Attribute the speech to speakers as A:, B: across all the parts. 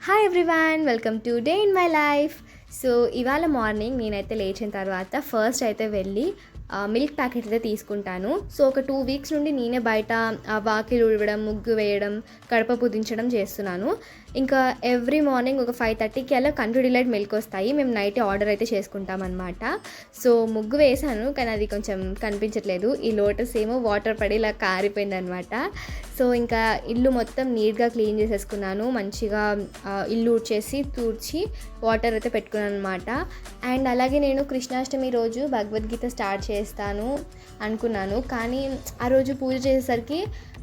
A: Hi everyone, welcome to day in my life. So ఇవాళ morning నేనైతే లేచిన తర్వాత ఫస్ట్ అయితే వెళ్ళి మిల్క్ ప్యాకెట్ అయితే తీసుకుంటాను. సో ఒక 2 వీక్స్ నుండి నేనే బయట వాకిలు ఉడవడం, ముగ్గు వేయడం, కడప పుదించడం చేస్తున్నాను. ఇంకా ఎవ్రీ మార్నింగ్ ఒక 5:30కి అలా కంట్రీ డిలైట్ మిల్క్ వస్తాయి. మేము నైట్ ఆర్డర్ అయితే చేసుకుంటాం అనమాట. సో ముగ్గు వేసాను, కానీ అది కొంచెం కనిపించట్లేదు. ఈ లోటస్ ఏమో వాటర్ పడి ఇలా కారిపోయింది అనమాట. సో ఇంకా ఇల్లు మొత్తం నీట్గా క్లీన్ చేసేసుకున్నాను. మంచిగా ఇల్లు ఊడ్చేసి తూడ్చి వాటర్ అయితే పెట్టుకున్నాను అనమాట. అండ్ అలాగే నేను కృష్ణాష్టమి రోజు భగవద్గీత స్టార్ట్ చేస్తాను అనుకున్నాను, కానీ ఆ రోజు పూజ చేసేసరికి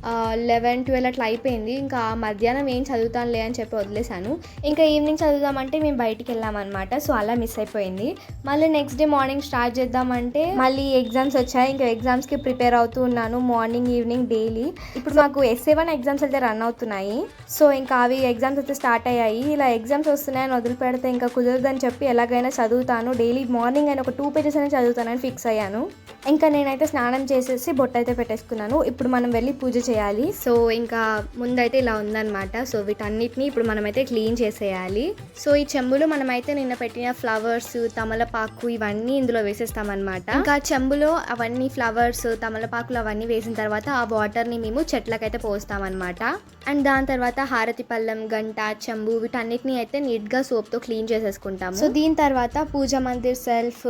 A: 11-12 అట్లా అయిపోయింది. ఇంకా మధ్యాహ్నం ఏం చదువుతానులే అని చెప్పి వదిలేశాను. ఇంకా ఈవినింగ్ చదువుదామంటే మేము బయటికి వెళ్ళామన్నమాట. సో అలా మిస్ అయిపోయింది. మళ్ళీ నెక్స్ట్ డే మార్నింగ్ స్టార్ట్ చేద్దామంటే మళ్ళీ ఎగ్జామ్స్ వచ్చాయి. ఇంకా ఎగ్జామ్స్కి ప్రిపేర్ అవుతూ ఉన్నాను మార్నింగ్ ఈవినింగ్ డైలీ. ఇప్పుడు మాకు SA1 ఎగ్జామ్స్ అయితే రన్ అవుతున్నాయి. సో ఇంకా అవి ఎగ్జామ్స్ అయితే స్టార్ట్ అయ్యాయి. ఇలా ఎగ్జామ్స్ వస్తున్నాయని వదిలిపెడితే ఇంకా కుదరదని చెప్పి ఎలాగైనా చదువుతాను. డైలీ మార్నింగ్ అయినా ఒక 2 పేజెస్ అయినా చదువుతానని ఫిక్స్ అయ్యాను. ఇంకా నేనైతే స్నానం చేసేసి బొట్టు అయితే పెట్టేసుకున్నాను. ఇప్పుడు మనం వెళ్ళి పూజ చేయాలి. సో ఇంకా ముందైతే ఇలా ఉందన్నమాట. సో వీటన్నిటిని ఇప్పుడు మనమైతే క్లీన్ చేసేయాలి. సో ఈ చెంబులో మనమైతే నిన్న పెట్టిన ఫ్లవర్స్, తమలపాకు ఇవన్నీ ఇందులో వేసేస్తామన్నమాట. ఇంకా చెంబులో అవన్నీ ఫ్లవర్స్, తమలపాకులు అవన్నీ వేసిన తర్వాత ఆ వాటర్ని మేము చెట్లకైతే పోస్తామన్నమాట. అండ్ దాని తర్వాత హారతి పళ్ళం, గంట, చెంబు వీటన్నిటిని అయితే నీట్గా సోప్తో క్లీన్ చేసేసుకుంటాము. సో దీని తర్వాత పూజా మందిర్ సెల్ఫ్,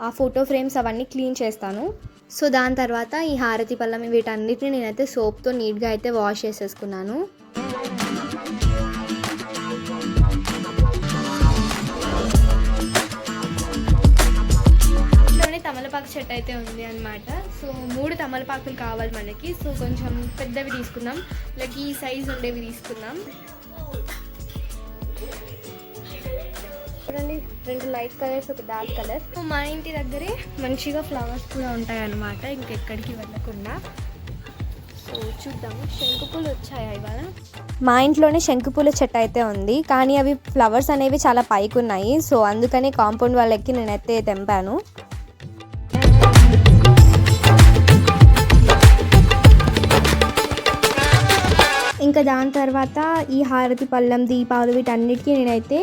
A: ఆ ఫోటో ఫ్రేమ్స్ అవన్నీ క్లీన్ చేస్తాను. సో దాని తర్వాత ఈ హారతి పళ్ళం వీటన్నిటిని నేనైతే సోప్తో నీట్గా అయితే వాష్ చేసేసుకున్నాను. ఇట్లోనే తమలపాకు చెట్టు అయితే ఉంది అనమాట. సో 3 తమలపాకులు కావాలి మనకి. సో కొంచెం పెద్దవి తీసుకుందాం, లైక్ ఈ సైజ్ ఉండేవి తీసుకుందాం. చూడండి, 2 లైట్ కలర్స్, ఒక డార్క్ కలర్. మా ఇంటి దగ్గరే మంచిగా ఫ్లవర్స్ కూడా ఉంటాయి అన్నమాట, ఇంకెక్కడికి వెళ్ళకుండా. సో చూద్దాము, శంకుపూలు వచ్చాయా ఇవాళ. మా ఇంట్లోనే శంకుపూల చెట్టు అయితే ఉంది, కానీ అవి ఫ్లవర్స్ అనేవి చాలా పైకి ఉన్నాయి. సో అందుకని కాంపౌండ్ వాళ్ళకి నేనైతే తెంపాను. ఇంకా దాని తర్వాత ఈ హారతి పళ్ళం, దీపాలు వీటన్నిటికీ నేనైతే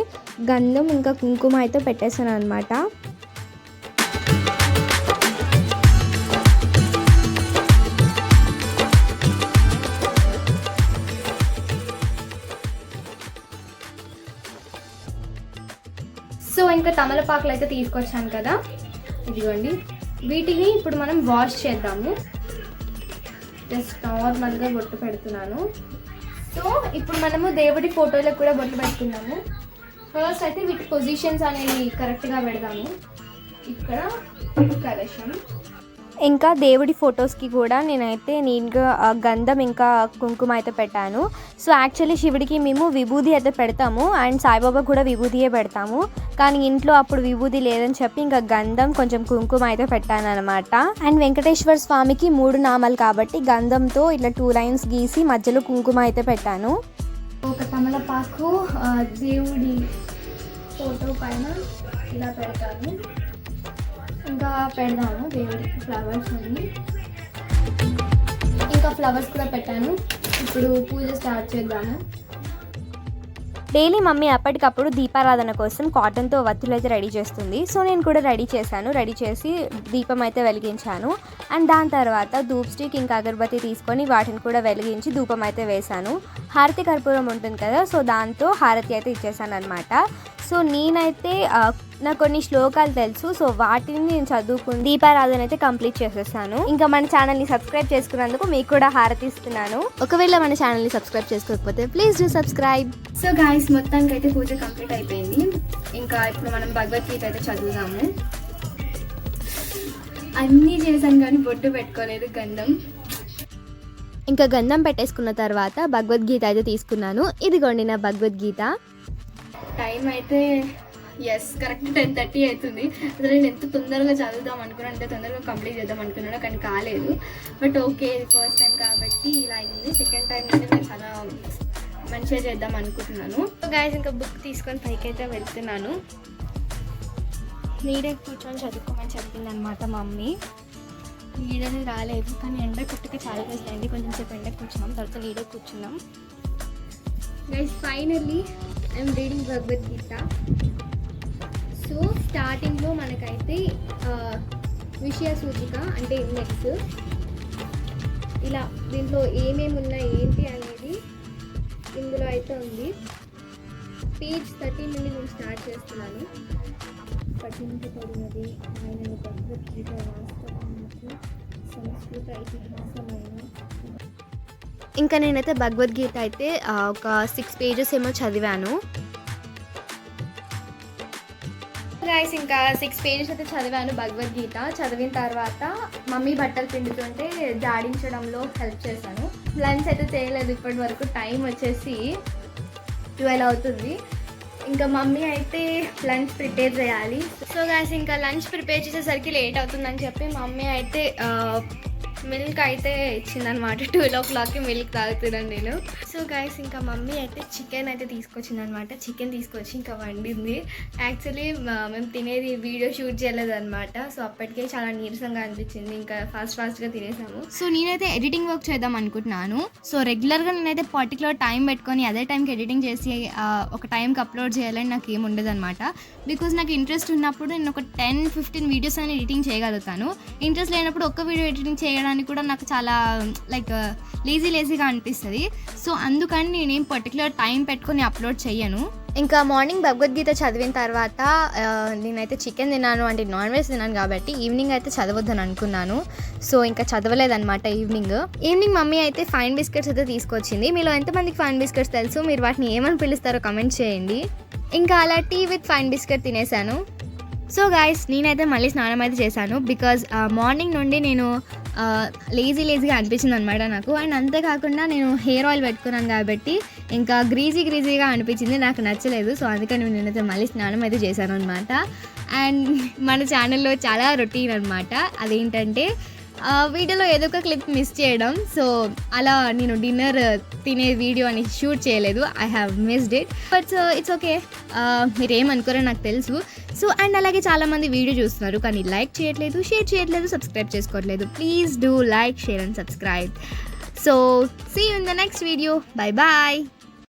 A: గంధం ఇంకా కుంకుమ అయితే పెట్టేశాను అనమాట. సో ఇంకా తమలపాకులు అయితే తీసుకొచ్చాను కదా, ఇదిగోండి. వీటిని ఇప్పుడు మనం వాష్ చేద్దాము. జస్ట్ నార్మల్గా బొట్టు పెడుతున్నాను. సో ఇప్పుడు మనము దేవుడి ఫోటోలకు కూడా బొట్లు పెట్టుకున్నాము. ఫస్ట్ అయితే వీటి పొజిషన్స్ అనేవి కరెక్ట్గా పెడదాము. ఇక్కడ కలశం, ఇంకా దేవుడి ఫొటోస్కి కూడా నేనైతే నీట్గా గంధం ఇంకా కుంకుమ అయితే పెట్టాను. సో యాక్చువల్లీ శివుడికి మేము విభూది అయితే పెడతాము, అండ్ సాయిబాబా కూడా విభూదియే పెడతాము. కానీ ఇంట్లో అప్పుడు విభూది లేదని చెప్పి ఇంకా గంధం కొంచెం కుంకుమ అయితే పెట్టాను అనమాట. అండ్ వెంకటేశ్వర స్వామికి 3 నామాలు కాబట్టి గంధంతో ఇట్లా 2 లైన్స్ గీసి మధ్యలో కుంకుమ అయితే పెట్టాను. ఒక తమలపాకు దేవుడి ఫోటో పైన ఇలా పెడతాను. ఇంకా పెడదాము దేవుడికి ఫ్లవర్స్ అన్ని. ఇంకా ఫ్లవర్స్ కూడా పెట్టాను. ఇప్పుడు పూజ స్టార్ట్ చేద్దాము. డైలీ మమ్మీ అప్పటికప్పుడు దీపారాధన కోసం కాటన్తో వత్తులు అయితే రెడీ చేస్తుంది. సో నేను కూడా రెడీ చేసి దీపం అయితే వెలిగించాను. అండ్ దాని తర్వాత ధూప్ స్టిక్ ఇంకా అగరబత్తి తీసుకొని వాటిని కూడా వెలిగించి ధూపం అయితే వేశాను. హారతి కర్పూరం ఉంటుంది కదా, సో దాంతో హారతి అయితే ఇచ్చేసాను అనమాట. సో నేనైతే నాకు కొన్ని శ్లోకాలు తెలుసు, సో వాటిని నేను చదువుకుని దీపారాధన అయితే కంప్లీట్ చేసేసాను. ఇంకా మన ఛానల్ని సబ్స్క్రైబ్ చేసుకున్నందుకు మీకు కూడా హారతి ఇస్తున్నాను. ఒకవేళ మన ఛానల్ని సబ్స్క్రైబ్ చేసుకోకపోతే please do subscribe. So guys, మొత్తానికి అయితే పూజ కంప్లీట్ అయిపోయింది. ఇంకా ఇప్పుడు మనం భగవద్గీత అయితే చదువుదాము. అన్నీ చేశాను కానీ బొట్టు పెట్టుకోలేదు, గంధం. ఇంకా గంధం పెట్టేసుకున్న తర్వాత భగవద్గీత అయితే తీసుకున్నాను. ఇదిగోండి నా భగవద్గీత. టైం అయితే కరెక్ట్ 10:30 అవుతుంది. అసలు నేను ఎంత తొందరగా చదువుదాం అనుకున్నాను, అంత తొందరగా కంప్లీట్ చేద్దాం అనుకున్నాను, కానీ కాలేదు. బట్ ఓకే, ఇది ఫస్ట్ టైం కాబట్టి ఇలా అయింది. సెకండ్ టైం అయితే నేను చాలా మంచిగా చేద్దాం అనుకుంటున్నాను. సో గైస్, ఇంకా బుక్ తీసుకొని పైకి అయితే వెళ్తున్నాను. నీడే కూర్చొని చదువుకోమని చెప్పింది అనమాట మమ్మీ. నీడని రాలేదు, కానీ ఎండ కుట్టుకి చాలా రోజులైంది. కొంచెం సేపు ఎండ కూర్చున్నాం, తర్వాత నీడే కూర్చున్నాం. Guys finally I'm reading Bhagavad Gita. So స్టార్టింగ్లో మనకైతే విషయ సూచిక అంటే ఇండెక్స్, ఇలా దీంట్లో ఏమేమి ఉన్నాయి ఏంటి అనేది ఇందులో అయితే ఉంది. పేజ్ 13 నుండి నేను స్టార్ట్ చేస్తున్నాను. పఠించబడినది ఆయన భగవద్గీత వాస్తవానికి సంస్కృత ఇతిహాసమైన. ఇంకా నేనైతే భగవద్గీత అయితే ఒక 6 పేజెస్ ఏమో చదివాను గైస్. ఇంకా 6 పేజెస్ అయితే చదివాను భగవద్గీత. చదివిన తర్వాత మమ్మీ బట్టలు పిండుతుంటే జాడించడంలో హెల్ప్ చేశాను. లంచ్ అయితే చేయలేదు ఇప్పటి వరకు. టైం వచ్చేసి 12 అవుతుంది. ఇంకా మమ్మీ అయితే లంచ్ ప్రిపేర్ చేయాలి. సో గైస్ ఇంకా లంచ్ ప్రిపేర్ చేసేసరికి లేట్ అవుతుందని చెప్పి మమ్మీ అయితే మిల్క్ అయితే ఇచ్చిందనమాట. 12 o'clockకి మిల్క్ తాగుతున్నాను నేను. సో గైస్ ఇంకా మమ్మీ అయితే చికెన్ అయితే తీసుకొచ్చిందనమాట. చికెన్ తీసుకొచ్చి ఇంకా వండింది. యాక్చువల్లీ మేము తినేది వీడియో షూట్ చేయలేదన్నమాట. సో అప్పటికే చాలా నీరసంగా అనిపించింది. ఇంకా ఫాస్ట్గా తినేసాము. సో నేనైతే ఎడిటింగ్ వర్క్ చేద్దాం అనుకుంటున్నాను. సో రెగ్యులర్గా నేనైతే పర్టికులర్ టైం పెట్టుకొని అదే టైంకి ఎడిటింగ్ చేసి ఒక టైంకి అప్లోడ్ చేయాలని నాకు ఏమి ఉండదు అనమాట. బికాజ్ నాకు ఇంట్రెస్ట్ ఉన్నప్పుడు నేను ఒక 10-15 వీడియోస్ అని ఎడిటింగ్ చేయగలుగుతాను. ఇంట్రెస్ట్ లేనప్పుడు ఒక్క వీడియో ఎడిటింగ్ చేయడానికి కూడా నాకు చాలా లైక్ లేజీగా అనిపిస్తుంది. సో అందుకని నేనేం పర్టికులర్ టైం పెట్టుకొని అప్లోడ్ చేయను. ఇంకా మార్నింగ్ భగవద్గీత చదివిన తర్వాత నేనైతే చికెన్ తిన్నాను, అంటే నాన్ వెజ్ తిన్నాను కాబట్టి ఈవినింగ్ అయితే చదవద్దని అనుకున్నాను. సో ఇంకా చదవలేదన్నమాట. ఈవినింగ్ మమ్మీ అయితే ఫైన్ బిస్కెట్స్ అయితే తీసుకొచ్చింది. మీలో ఎంతమందికి ఫైన్ బిస్కెట్స్ తెలుసు, మీరు వాటిని ఏమని పిలుస్తారో కమెంట్ చేయండి. ఇంకా అలా టీ విత్ ఫైన్ బిస్కెట్ తినేసాను. సో గైస్ నేనైతే మళ్ళీ స్నానం అయితే చేశాను. బికాజ్ మార్నింగ్ నుండి నేను లేజీగా అనిపించింది అనమాట నాకు. అండ్ అంతేకాకుండా నేను హెయిర్ ఆయిల్ పెట్టుకున్నాను కాబట్టి ఇంకా గ్రీజీగా అనిపించింది, నాకు నచ్చలేదు. సో అందుకని నేనైతే మళ్ళీ స్నానం అయితే చేశాను అనమాట. అండ్ మన ఛానల్లో చాలా రొటీన్ అనమాట. అదేంటంటే వీడియోలో ఏదో ఒక క్లిప్ మిస్ చేయడం. సో అలా నేను డిన్నర్ తినే వీడియో అని షూట్ చేయలేదు. I have missed it, but it's okay. మీరు ఏమనుకోరో నాకు తెలుసు. సో అండ్ అలాగే చాలామంది వీడియో చూస్తున్నారు కానీ లైక్ చేయట్లేదు, షేర్ చేయట్లేదు, సబ్స్క్రైబ్ చేసుకోవట్లేదు. Please do like, share and subscribe. So see you in the next video. Bye bye.